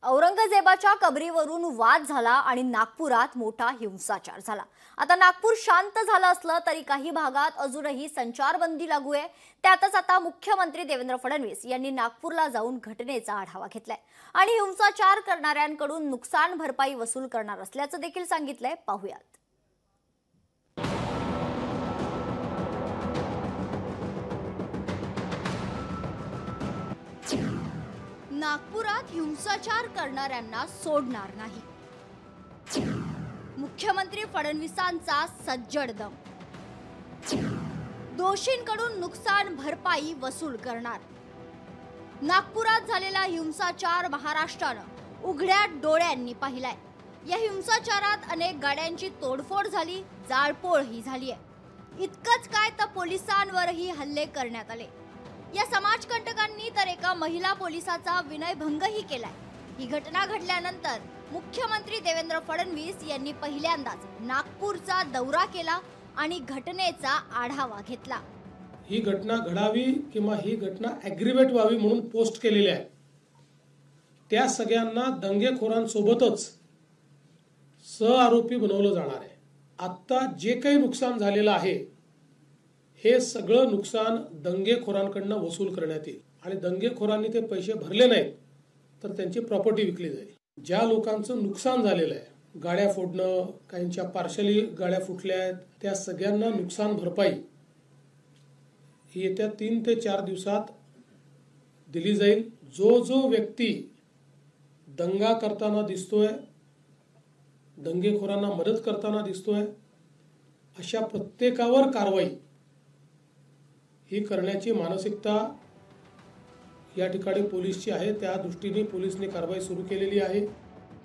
औरंगजेबाच्या कबरीवरून वाद झाला आणि नागपुरात मोठा हिंसाचार झाला। आता नागपूर शांत झालं असलं तरी काही भागात अजूनही संचारबंदी लागू आहे। त्यातच आता मुख्यमंत्री देवेंद्र फडणवीस यांनी नागपूरला जाऊन घटनेचा आढावा घेतलाय आणि हिंसाचार करणाऱ्यांकडून नुकसान भरपाई वसूल करणार असल्याचं देखील सांगितलंय। पाहूयात। नागपुरात हिंसाचार करणाऱ्यांना सोडणार नाही। मुख्यमंत्री फडणवीसांचा सज्जड दम। दोषींकडून नुकसान भरपाई वसूल करणार। नागपुरात झालेला हिंसाचार महाराष्ट्रानं उघड्या डोळ्यांनी पाहिलाय। या हिंसाचारात अनेक गाड्यांची तोडफोड झाली, जाळपोळही झाली आहे। इतकंच काय तर पोलिसांवरही हल्ले करण्यात आले। या समाजकंटकांनी तर एका महिला पोलिसाचा विनयभंगही केलाय। ही घटना घडल्यानंतर मुख्यमंत्री देवेंद्र फडणवीस यांनी पहिल्यांदाच नागपूरचा दौरा केला आणि घटनेचा आढावा घेतला। ही घटना घडावी किंवा ही घटना ॲग्रिवेट व्हावी म्हणून पोस्ट केलेले आहे। त्या सगळ्यांना दंगेखोरांसोबतच सहआरोपी बनवलं जाणार आहे। आता जे काही नुकसान झालेलं आहे हे सगळं नुकसान दंगेखोरांकडून वसूल करण्यात येईल आणि दंगेखोरांनी ते पैसे भरले नाहीत तर त्यांची प्रॉपर्टी विकली जाईल। ज्या लोकांचं नुकसान झालेलं आहे, गाड्या फोडणं, काहींच्या पार्शली गाड्या फुटल्या आहेत, त्या सगळ्यांना नुकसान भरपाई ही येत्या 3 ते 4 दिवसात दिली जाईल। जो व्यक्ती दंगा करताना दिसतोय, दंगेखोरांना मदत करताना दिसतोय, अशा प्रत्येकावर कारवाई ही करण्याची मानसिकता या ठिकाणी पोलीसची आहे। त्या दृष्टीने पोलिसांनी कारवाई सुरू केलेली आहे।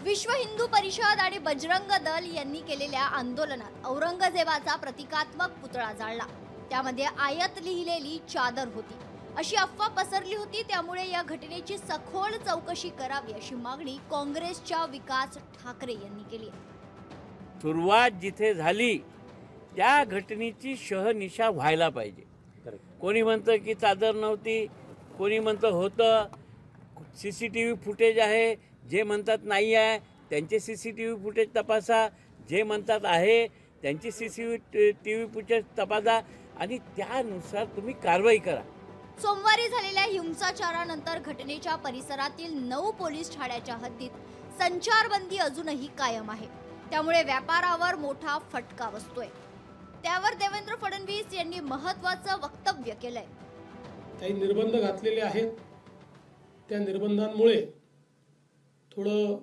विश्व हिंदू परिषद आणि बजरंग दल यांनी केलेल्या आंदोलनात औरंगजेबाचा प्रतिकात्मक पुतळा जाळला। त्यामध्ये आयत लिहिलेली चादर होती अशी अफवा पसरली होती। त्यामुळे या घटनेची सखोल चौकशी करावी अशी मागणी काँग्रेसच्या विकास ठाकरे यांनी केली। सुरुवात जिथे झाली त्या घटनेची शहनिशा व्हायला पाहिजे। कोणी म्हणतं की चादर नव्हती, कोणी म्हणतं होतं। CCTV फुटेज आहे, जे म्हणतात नाही आहे त्यांचे CCTV फुटेज तपासा, जे म्हणतात आहे त्यांची CCTV फुटेज तपासा आणि त्यानुसार तुम्ही कारवाई करा। सोमवारी झालेल्या हिंसाचारानंतर घटनेच्या परिसरातील 9 पोलीस ठाण्याच्या हद्दीत संचारबंदी अजूनही कायम आहे। त्यामुळे व्यापारावर मोठा फटका बसतोय। त्यावर देवेंद्र फडणवीस यांनी महत्त्वाचं वक्तव्य केलंय। काही निर्बंध घातलेले आहेत, त्या निर्बंधांमुळे थोडं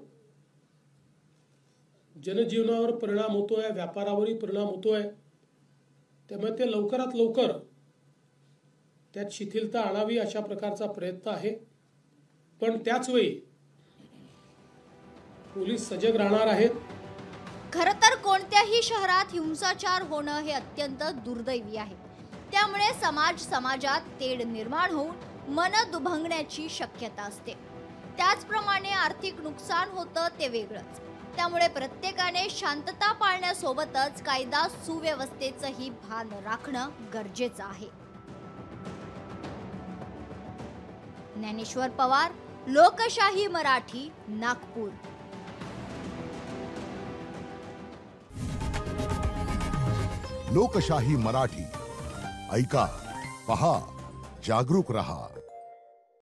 जनजीवनावर परिणाम होतोय, व्यापारावरही परिणाम होतोय। त्यामुळे ते लवकरात लवकर त्यात शिथिलता आणावी अशा प्रकारचा प्रयत्न आहे। पण त्याच वेळी पोलीस सजग राहणार आहेत। खरं तर कोणत्याही शहरात हिंसाचार होणं हे अत्यंत दुर्दैवी आहे। त्यामुळे समाजात तेढ निर्माण होऊन मन दुभंगण्याची शक्यता असते। त्याचप्रमाणे आर्थिक नुकसान होतं ते वेगळंच। त्यामुळे प्रत्येकाने शांतता पाळण्यासोबतच कायदा सुव्यवस्थेचंही भान राखणं गरजेचं आहे। ज्ञानेश्वर पवार, लोकशाही मराठी, नागपूर। लोकशाही मराठी ऐका, पहा, जागरूक रहा।